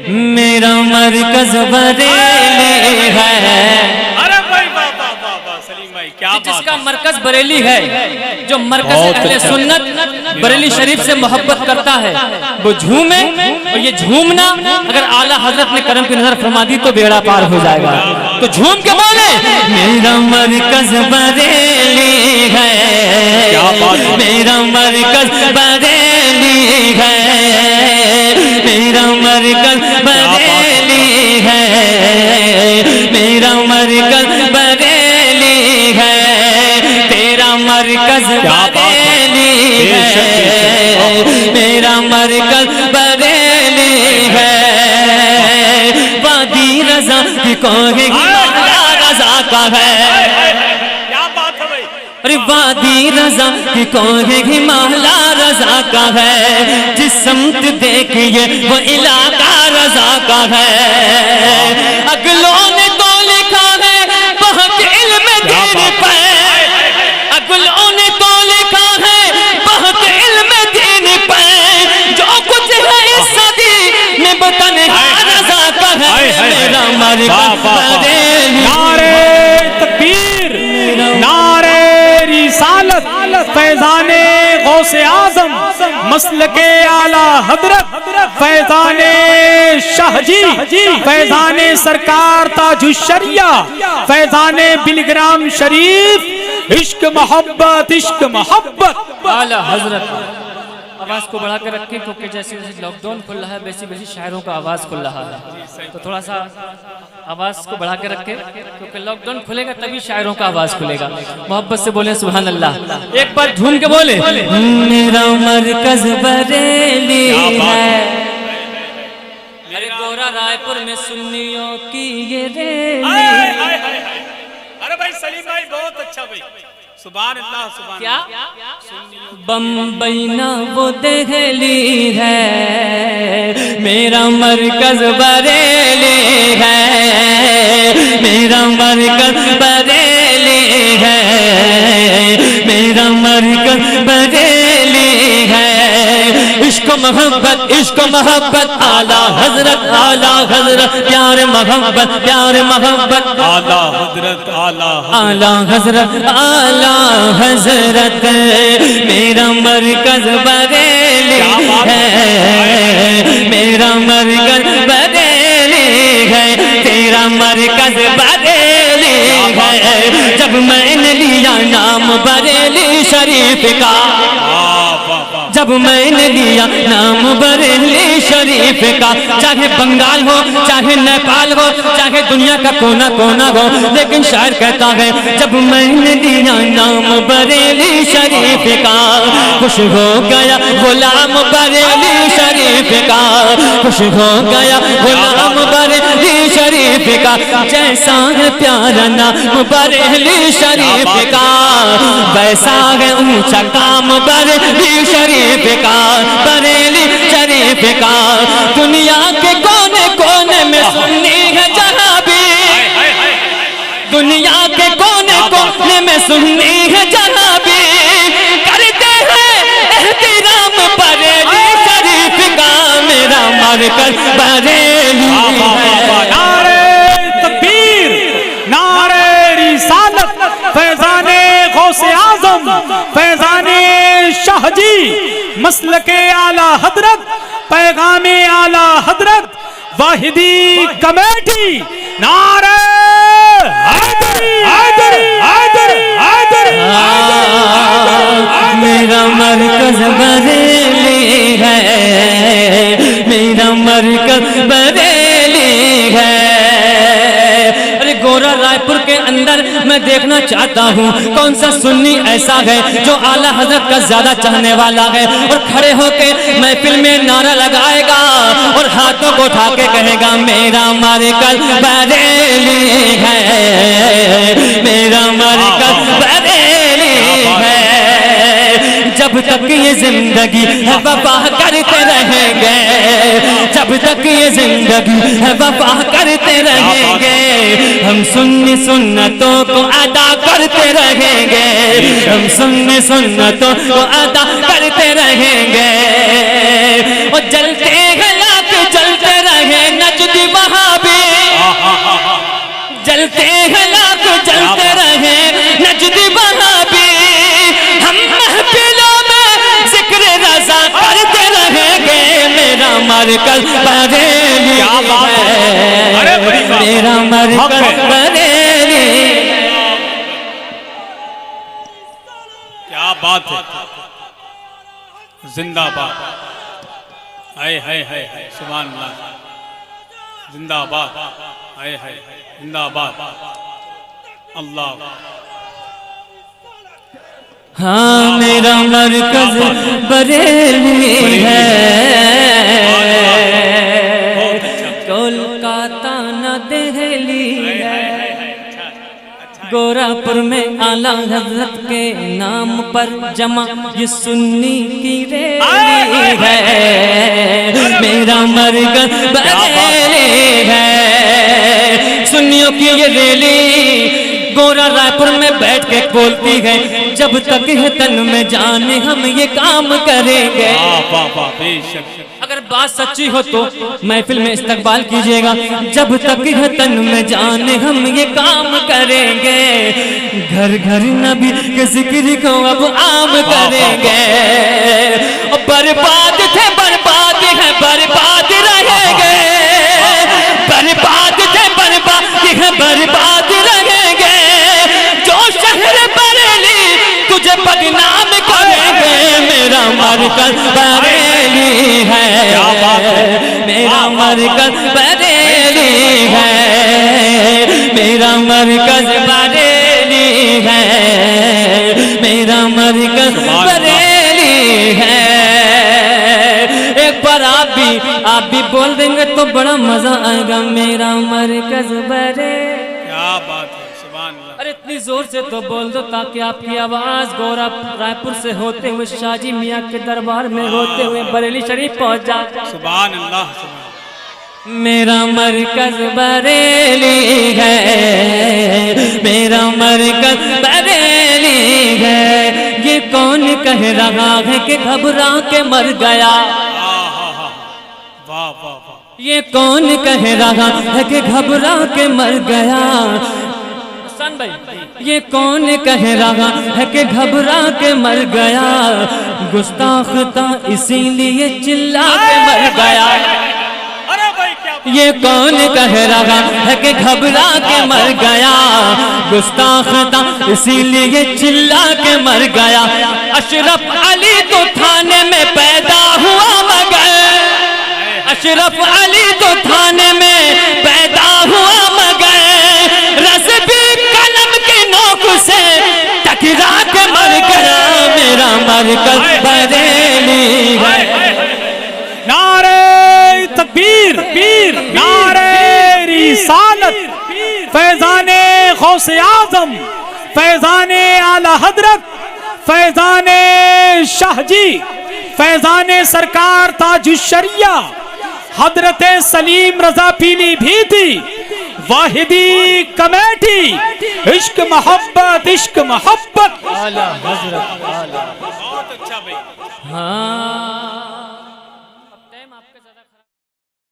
میرا مرکز بریلی ہے، جس کا مرکز بریلی ہے، جو مرکز اہل سنت بریلی شریف سے محبت کرتا ہے وہ جھومے، اور یہ جھومنا اگر اعلیٰ حضرت نے کرم کی نظر فرما دی تو بیڑا پار ہو جائے گا۔ تو جھوم کے بولے میرا مرکز بریلی ہے، میرا مرکز بریلی ہے، میرا مرکز بریلی ہے، میرا مرکز بریلی ہے، تیرا مرکز بریلی ہے، میرا مرکز بریلی ہے، وادی رضا کی کوہ رضا کا ہے، وادی رضا کی کوہ ہمالا رضا کا ہے، جس سمت دیکھئے وہ علاقہ رضا کا ہے، اگلوں نے تو لکھا ہے بہت علم دین پہ، اگلوں نے تو لکھا ہے بہت علم دین پہ، جو کچھ ہے اس صدی میں بتنہا رضا کا ہے، میرا مرکز بریلی، نعرہ تکبیر، نعرہ رسالت، فیضان غوث اعظم مسلک اعلیٰ حضرت فیضان شاہ جی، فیضان سرکار تاج الشریعہ، فیضان بلگرام شریف، عشق محبت عشق محبت۔ اعلیٰ حضرت آواز کو بڑھا کر رکھیں، کیونکہ جیسے لاک ڈاؤن کھل رہا ہے ویسی ویسی شاعروں کا آواز کھل رہا ہے، تو تھوڑا سا آواز کو بڑھا کر رکھیں، کیونکہ لاک ڈاؤن کھلے گا تبھی شاعروں کا آواز کھلے گا۔ محبت سے بولیں سبحان اللہ، ایک بار جھوم کے بولیں میرا مرکز بریلی ہے، ارے گورا رائے پور میں سنیوں کی یہ ریلی، ارے بھائی سلیم بھائی بہت اچھا بھائی، سبحان اللہ سبحان کیا بمبئی نہ وہ دہلی ہے، میرا مرکز بریلی ہے، میرا مرکز بریلی ہے، میرا مرکز بریلی ہے، عشق و محبت عشق و محبت اعلیٰ حضرت اعلیٰ حضرت، پیار محبت پیار محبت اعلیٰ حضرت اعلیٰ حضرت اعلیٰ حضرت، میرا مرکز بریلی ہے، میرا مرکز بریلی ہے، تیرا مرکز بریلی ہے، جب میں نے لیا نام بریلی شریف کا، جب میں نے لیا نام بریلی شریف کا، چاہے بنگال ہو چاہے نیپال ہو چاہے دنیا کا کونا کونا ہو، لیکن شاعر کہتا ہے جب میں نے لیا نام بریلی شریف کا، خوش ہو گیا غلام بریلی شریف کا، خوش ہو گیا غلام بریلی شریف کا، جیسا ہے پیارا نام بریلی شریف کا، ویسا ہے اونچا کام بریلی شریف کا، بریلی شریف کا، دنیا کے کونے کونے میں سنی ہے جہاں بھی، دنیا کے کونے کونے میں سنی ہے جہاں بھی، کرتے ہیں احترام بریلی شریف کا، میرا مرکز بریلی ہے۔ نعرہ تکبیر، نعرہ رسالت، فیضان غوث اعظم فیضان شاہ جی، مسلک اعلیٰ حضرت، پیغام اعلیٰ حضرت، واحدی کمیٹی، نعرہ حیدری حیدری حیدری حیدری، میرا مرکز بریلی ہے، میرا مرکز بریلی ہے، گورا رائے پور کے اندر میں دیکھنا چاہتا ہوں کون سا سنی ایسا ہے جو اعلیٰ حضرت کا زیادہ چاہنے والا ہے، اور کھڑے ہو کے محفل میں نعرہ لگائے گا اور ہاتھوں کو اٹھا کے کہے گا میرا مرکز بریلی ہے، میرا مرکز بریلی ہے، جب تک یہ زندگی ہے وفا کرتے رہیں گے، جب تک یہ زندگی ہے وفا کرتے رہیں گے، ہم سنی سنتوں کو ادا کرتے رہیں گے، ہم سنی سنتوں کو ادا کرتے رہیں گے، اور جلتے ہیں لاکھ جلتے رہیں جلتے ہیں لاکھ جلتے رہے نجد وہابی ہم محفلوں میں ذکر رضا کرتے رہیں گے میرا مرکز بریلی ہے میرا مرکز بریلی کیا بات ہے زندہ باد ہائے ہائے ہائے سبحان اللہ زندہ باد ہائے ہائے زندہ باد اللہ ہاں میرا مرکز بریلی ہے کولکاتہ نہ دہلی ہے گوراپور میں اعلیٰ حضرت کے نام پر جمع یہ سنی کی ریلی ہے میرا مرکز بریلی ہے سنیوں کی یہ ریلی گورا رائپور میں بیٹھ کے بولتی ہے جب تک ہے تن میں جانے ہم یہ کام کریں گے اگر بات سچی ہو تو محفل میں استقبال کیجئے گا جب تک ہے تن میں جانے ہم یہ کام کریں گے گھر گھر نبی کے ذکر کو اب عام کریں گے برباد تھے برباد ہے برباد رہیں گے برباد تھے برباد ہے برباد رہیں گے جو شہر بریلی تجھے بدنام کریں گے میرا مرکز بریلی ہے میرا مرکز بریلی ہے میرا مرکز بریلی ہے میرا مرکز بریلی ہے ایک بار آپ بھی بول دیں گے تو بڑا مزہ آئے گا میرا مرکز بریلی کیا بات ہے سبحان اللہ ارے اتنی زور سے تو بول دو تاکہ آپ کی آواز گورا رائپور سے ہوتے ہوئے شاہ جی میاں کے دربار میں ہوتے ہوئے بریلی شریف پہنچ جائے سبحان اللہ میرا مرکز بریلی ہے میرا مرکز بریلی ہے یہ کون کہہ رہا ہے کہ گھبرا کے مر گیا واہ واہ واہ یہ کون کہہ رہا ہے کہ گھبرا کے مر گیا یہ کون کہہ رہا ہے کہ گھبرا کے مر گیا گستاخ تھا اسی لیے چلا کے مر گیا یہ کون کہہ رہا ہے کہ گھبرا کے مر گیا گستاخ تھا اسی لیے چلا کے مر گیا اشرف علی تو تھانے میں پیدا ہوا مگر اشرف علی تو تھانے میں پیدا ہوا مگر رسبی قلم کی نوک سے ٹکرا کے مر گیا میرا مرکز بریلی ہے نعرہ تکبیر نعرہ رسالت فیضان غوث اعظم فیضان اعلی حضرت فیضان شاہ جی فیضان سرکار تاج الشریعہ حضرت سلیم رضا پیلی بھیتی واحدی کمیٹی عشق محبت بہت اچھا بھائی ہاں